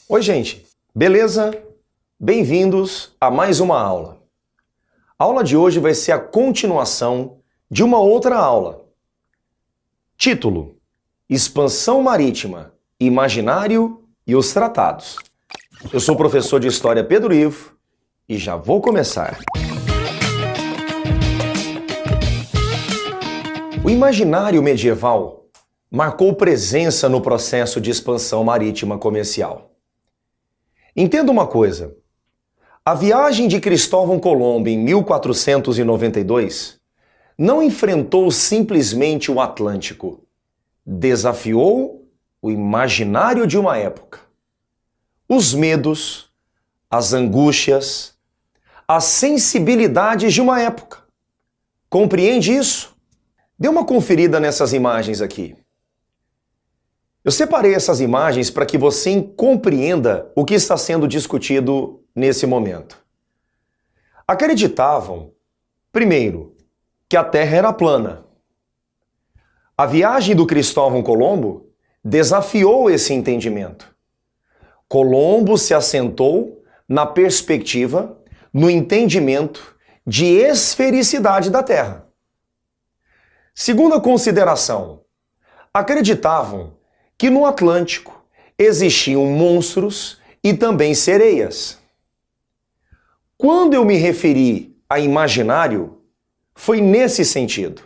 Oi, gente, beleza? Bem-vindos a mais uma aula. A aula de hoje vai ser a continuação de uma outra aula. Título: Expansão Marítima, Imaginário e os Tratados. Eu sou o professor de História Pedro Ivo e já vou começar. O imaginário medieval marcou presença no processo de expansão marítima comercial. Entenda uma coisa, a viagem de Cristóvão Colombo em 1492 não enfrentou simplesmente o Atlântico, desafiou o imaginário de uma época. Os medos, as angústias, as sensibilidades de uma época. Compreende isso? Dê uma conferida nessas imagens aqui. Eu separei essas imagens para que você compreenda o que está sendo discutido nesse momento. Acreditavam, primeiro, que a Terra era plana. A viagem do Cristóvão Colombo desafiou esse entendimento. Colombo se assentou na perspectiva, no entendimento de esfericidade da Terra. Segunda consideração, acreditavam que no Atlântico existiam monstros e também sereias. Quando eu me referi a imaginário, foi nesse sentido.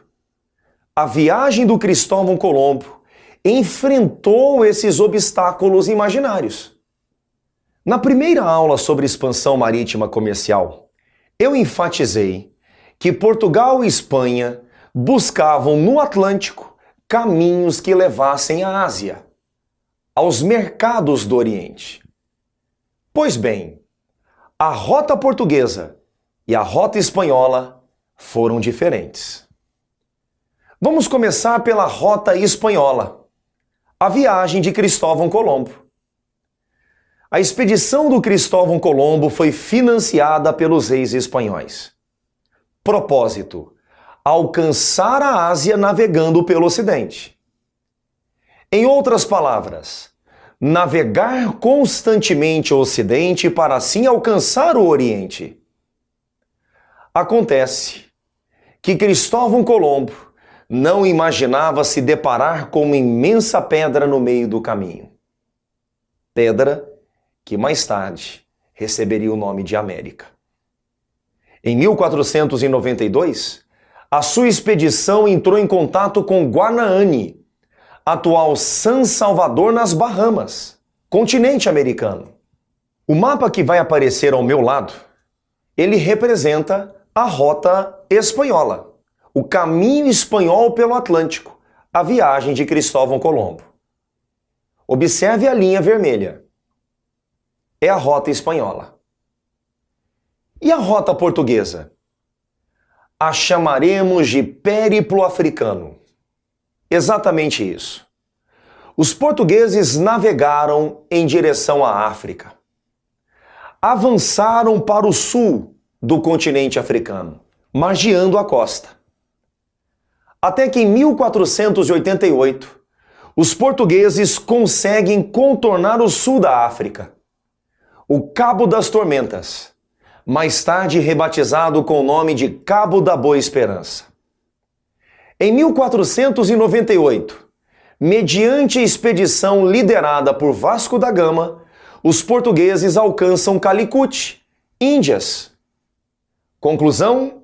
A viagem do Cristóvão Colombo enfrentou esses obstáculos imaginários. Na primeira aula sobre expansão marítima comercial, eu enfatizei que Portugal e Espanha buscavam no Atlântico caminhos que levassem à Ásia, aos mercados do Oriente. Pois bem, a rota portuguesa e a rota espanhola foram diferentes. Vamos começar pela rota espanhola, a viagem de Cristóvão Colombo. A expedição do Cristóvão Colombo foi financiada pelos reis espanhóis. Propósito: alcançar a Ásia navegando pelo Ocidente. Em outras palavras, navegar constantemente o Ocidente para assim alcançar o Oriente. Acontece que Cristóvão Colombo não imaginava se deparar com uma imensa pedra no meio do caminho. Pedra que mais tarde receberia o nome de América. Em 1492, a sua expedição entrou em contato com Guanahani, atual San Salvador nas Bahamas, continente americano. O mapa que vai aparecer ao meu lado, ele representa a rota espanhola, o caminho espanhol pelo Atlântico, a viagem de Cristóvão Colombo. Observe a linha vermelha. É a rota espanhola. E a rota portuguesa? A chamaremos de périplo africano. Exatamente isso. Os portugueses navegaram em direção à África. Avançaram para o sul do continente africano, margeando a costa. Até que em 1488, os portugueses conseguem contornar o sul da África, o Cabo das Tormentas, mais tarde rebatizado com o nome de Cabo da Boa Esperança. Em 1498, mediante a expedição liderada por Vasco da Gama, os portugueses alcançam Calicut, Índias. Conclusão: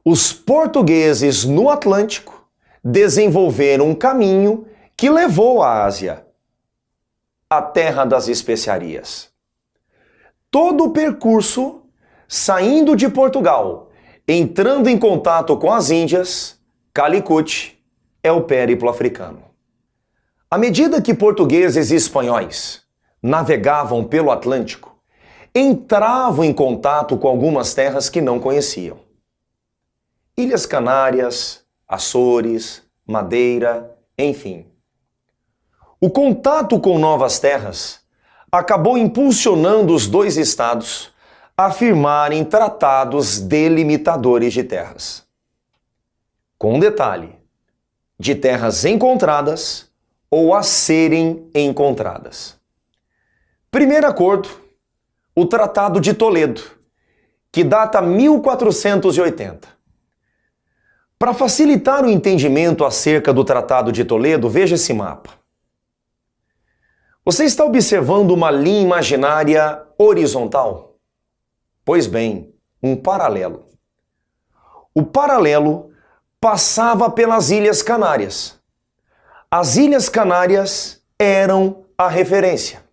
os portugueses no Atlântico desenvolveram um caminho que levou à Ásia, a terra das especiarias. Todo o percurso saindo de Portugal, entrando em contato com as Índias, Calicut é o périplo africano. À medida que portugueses e espanhóis navegavam pelo Atlântico, entravam em contato com algumas terras que não conheciam. Ilhas Canárias, Açores, Madeira, enfim. O contato com novas terras acabou impulsionando os dois estados a firmarem tratados delimitadores de terras. com um detalhe, de terras encontradas ou a serem encontradas. Primeiro acordo, o Tratado de Toledo, que data 1480. Para facilitar o entendimento acerca do Tratado de Toledo, veja esse mapa. Você está observando uma linha imaginária horizontal? Pois bem, um paralelo. O paralelo passava pelas Ilhas Canárias. As Ilhas Canárias eram a referência.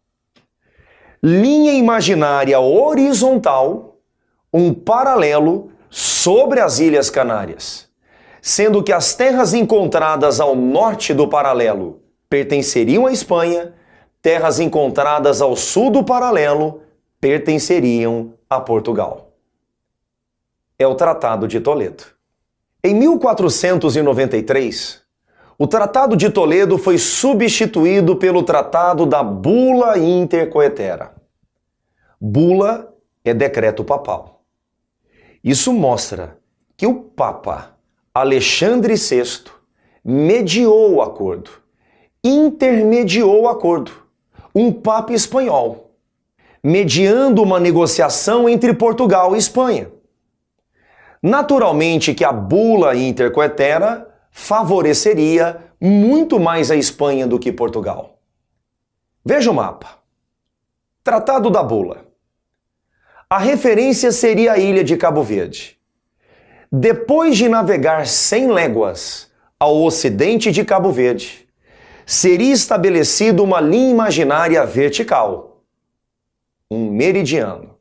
Linha imaginária horizontal, um paralelo sobre as Ilhas Canárias, sendo que as terras encontradas ao norte do paralelo pertenceriam à Espanha, terras encontradas ao sul do paralelo pertenceriam a Portugal. É o Tratado de Toledo. Em 1493, o Tratado de Toledo foi substituído pelo Tratado da Bula Intercoetera. Bula é decreto papal. Isso mostra que o Papa Alexandre VI mediou o acordo, intermediou o acordo, um Papa espanhol, mediando uma negociação entre Portugal e Espanha. Naturalmente que a Bula Intercoetera favoreceria muito mais a Espanha do que Portugal. Veja o mapa. Tratado da Bula. A referência seria a ilha de Cabo Verde. Depois de navegar 100 léguas ao ocidente de Cabo Verde, seria estabelecida uma linha imaginária vertical, um meridiano.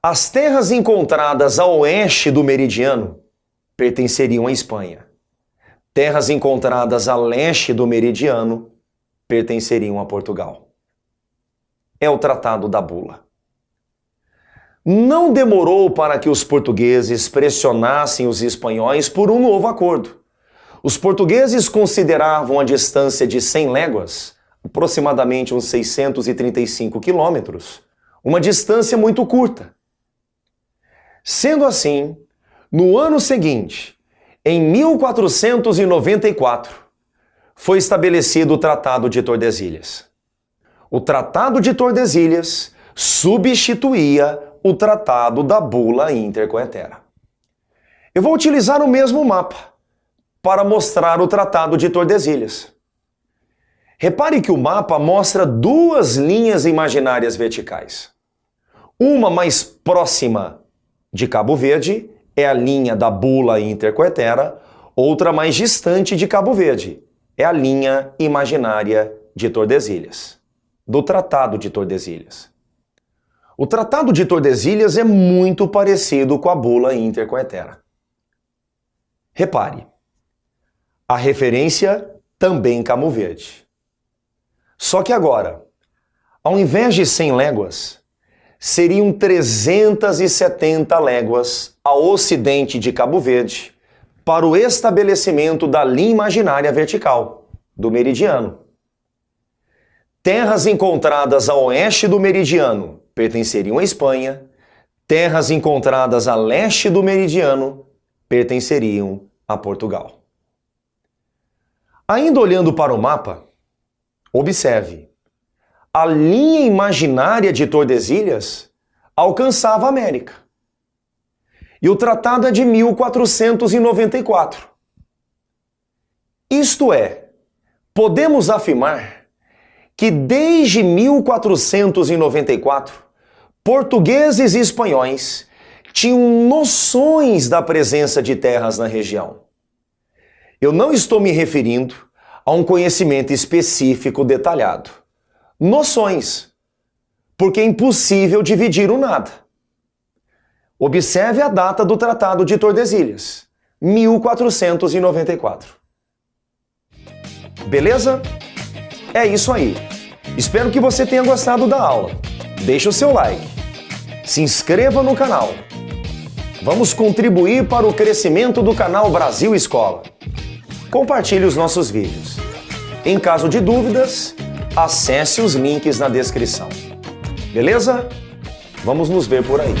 As terras encontradas a oeste do meridiano pertenceriam à Espanha. Terras encontradas a leste do meridiano pertenceriam a Portugal. É o Tratado da Bula. Não demorou para que os portugueses pressionassem os espanhóis por um novo acordo. Os portugueses consideravam a distância de 100 léguas, aproximadamente uns 635 quilômetros, uma distância muito curta. Sendo assim, no ano seguinte, em 1494, foi estabelecido o Tratado de Tordesilhas. O Tratado de Tordesilhas substituía o Tratado da Bula Intercoetera. Eu vou utilizar o mesmo mapa para mostrar o Tratado de Tordesilhas. Repare que o mapa mostra duas linhas imaginárias verticais. Uma mais próxima de Cabo Verde é a linha da Bula Intercoetera, outra mais distante de Cabo Verde é a linha imaginária de Tordesilhas, do Tratado de Tordesilhas. O Tratado de Tordesilhas é muito parecido com a Bula Intercoetera. Repare, a referência também em Cabo Verde. Só que agora, ao invés de 100 léguas, seriam 370 léguas ao ocidente de Cabo Verde para o estabelecimento da linha imaginária vertical, do meridiano. Terras encontradas a oeste do meridiano pertenceriam à Espanha, terras encontradas a leste do meridiano pertenceriam a Portugal. Ainda olhando para o mapa, observe, a linha imaginária de Tordesilhas alcançava a América. E o tratado é de 1494. Isto é, podemos afirmar que desde 1494, portugueses e espanhóis tinham noções da presença de terras na região. Eu não estou me referindo a um conhecimento específico detalhado. Noções, porque é impossível dividir o nada. Observe a data do Tratado de Tordesilhas, 1494. Beleza? É isso aí. Espero que você tenha gostado da aula. Deixe o seu like. Se inscreva no canal. Vamos contribuir para o crescimento do canal Brasil Escola. Compartilhe os nossos vídeos. Em caso de dúvidas, acesse os links na descrição. Beleza? Vamos nos ver por aí.